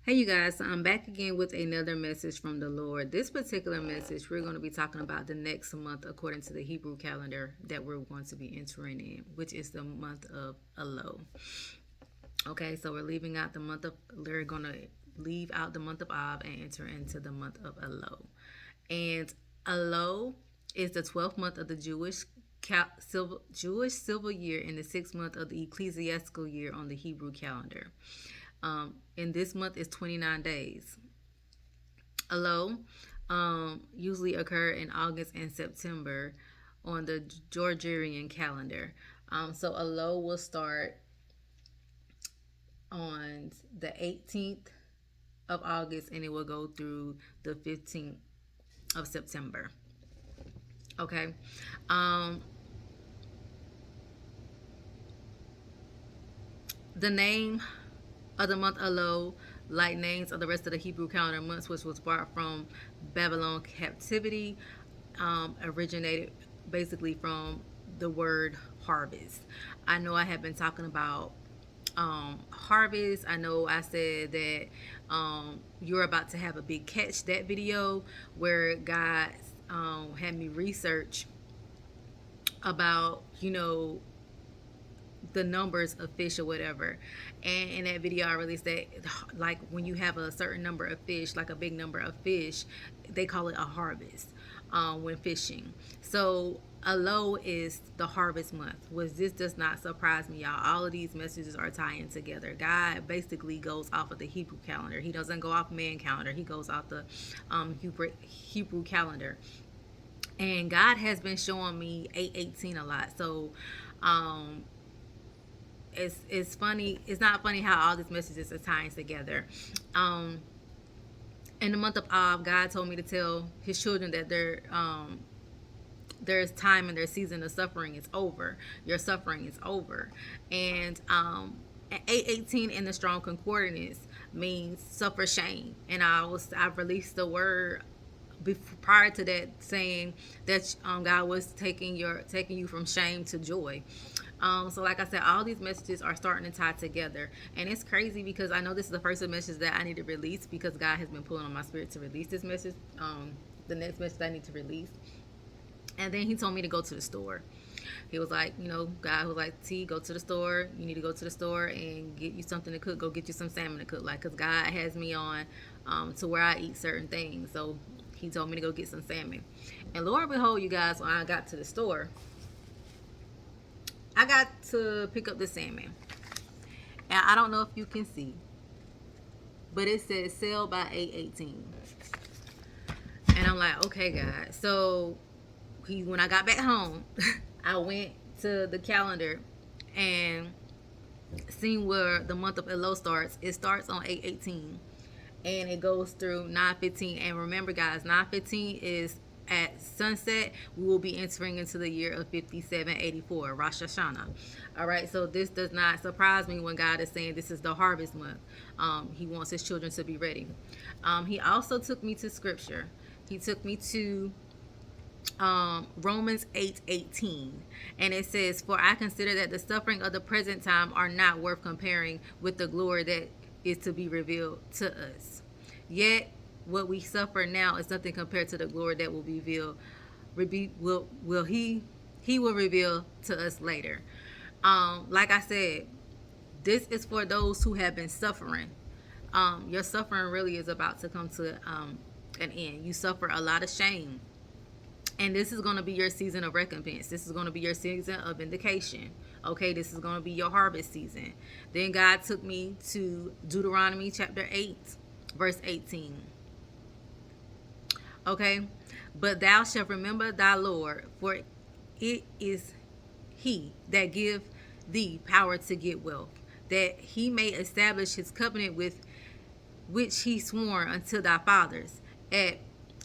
Hey, you guys, I'm back again with another message from the Lord. This particular message, we're going to be talking about the next month according to the Hebrew calendar that we're going to be entering in, which is the month of Elul. Okay, so we're going to leave out the month of Av and enter into the month of Elul. And Elul is the 12th month of the Jewish civil year and the 6th month of the ecclesiastical year on the Hebrew calendar. And this month is 29 days. Elul usually occur in August and September on the Georgian calendar. So Elul will start on the 18th of August and it will go through the 15th of September. Okay. Um, the name of the month Elul, like names of the rest of the Hebrew calendar months, which was brought from Babylon captivity, originated basically from the word harvest. I know I have been talking about harvest. I know I said that you're about to have a big catch, that video where God had me research about, the numbers of fish or whatever. And in that video, I released that, like, when you have a certain number of fish, like a big number of fish, they call it a harvest when fishing. So Elul is the harvest month, which this does not surprise me, y'all. All of these messages are tying together. God basically goes off of the Hebrew calendar. He doesn't go off man calendar. He goes off the Hebrew calendar. And God has been showing me 818 a lot. So um, it's funny. It's not funny how all these messages are tying together. Um, in the month of Av, God told me to tell His children that there's time in their season of suffering is over. Your suffering is over, and 818 in the Strong Concordance means suffer shame. And I've released the word prior to that saying that God was taking you from shame to joy. So like I said, all these messages are starting to tie together, and it's crazy because I know this is the first message that I need to release because God has been pulling on my spirit to release this message. The next message I need to release, and then He told me to go to the store. He was like, God was like, T, go to the store. You need to go to the store and get you something to cook. Go get you some salmon to cook. Like, because God has me on to where I eat certain things. So He told me to go get some salmon. And Lord behold, you guys, when I got to the store, I got to pick up the salmon. And I don't know if you can see, but it says sell by 818. And I'm like, okay, God. So when I got back home, I went to the calendar and seen where the month of Elul starts. It starts on 818 and it goes through 915. And remember, guys, 915 is at sunset. We will be entering into the year of 5784, Rosh Hashanah. All right, so this does not surprise me when God is saying this is the harvest month. He wants His children to be ready. He also took me to scripture. He took me to Romans 8:18, and it says, "For I consider that the suffering of the present time are not worth comparing with the glory that is to be revealed to us. Yet what we suffer now is nothing compared to the glory that will be revealed. He will reveal to us later." Like I said, this is for those who have been suffering. Your suffering really is about to come to an end. You suffer a lot of shame, and this is going to be your season of recompense. This is going to be your season of vindication. Okay, this is going to be your harvest season. Then God took me to Deuteronomy chapter 8, verse 18. Okay, but thou shalt remember thy Lord, for it is He that give thee power to get wealth, that He may establish His covenant with which He swore unto thy fathers, at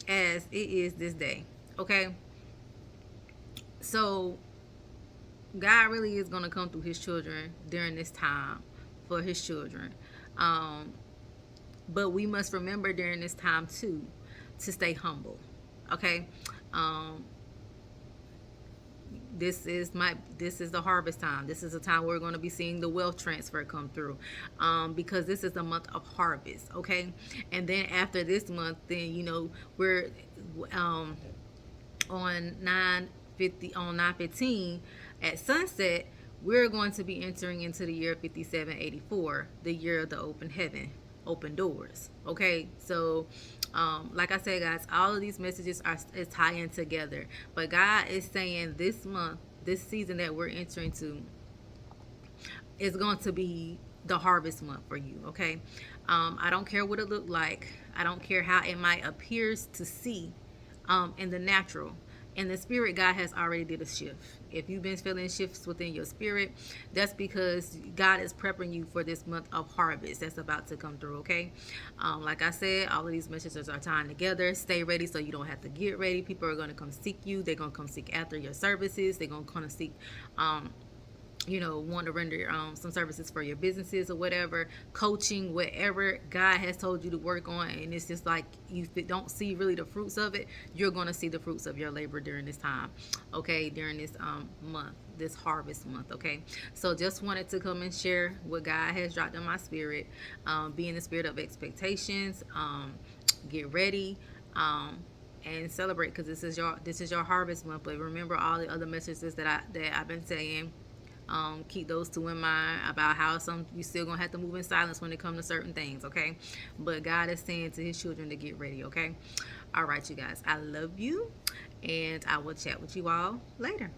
as it is this day. Okay, so God really is going to come through His children during this time for His children. Um, but we must remember during this time too to stay humble. Okay. Um, this is the harvest time. This is a time we're going to be seeing the wealth transfer come through, because this is the month of harvest. Okay, and then after this month, then we're um, on 9/15 at sunset. We're going to be entering into the year 5784, the year of the open heaven, open doors. Okay, so like I said, guys, all of these messages are is tying together. But God is saying this month, this season that we're entering to, is going to be the harvest month for you. Okay, I don't care what it looked like. I don't care how it might appears to see, in the natural. In the spirit, God has already did a shift. If you've been feeling shifts within your spirit, that's because God is prepping you for this month of harvest that's about to come through. Okay, like I said, all of these messages are tying together. Stay ready so you don't have to get ready. People are going to come seek you. They're going to come seek after your services. They're going to come seek want to render some services for your businesses or whatever, coaching, whatever God has told you to work on, and it's just like you don't see really the fruits of it. You're going to see the fruits of your labor during this time, okay, during this month, this harvest month. Okay, so just wanted to come and share what God has dropped in my spirit. Be in the spirit of expectations. Get ready. And celebrate, because this is your harvest month. But remember all the other messages that I've been saying. Keep those two in mind about how you still gonna have to move in silence when it comes to certain things, okay? But God is saying to his children to get ready, okay? All right, you guys, I love you, and I will chat with you all later.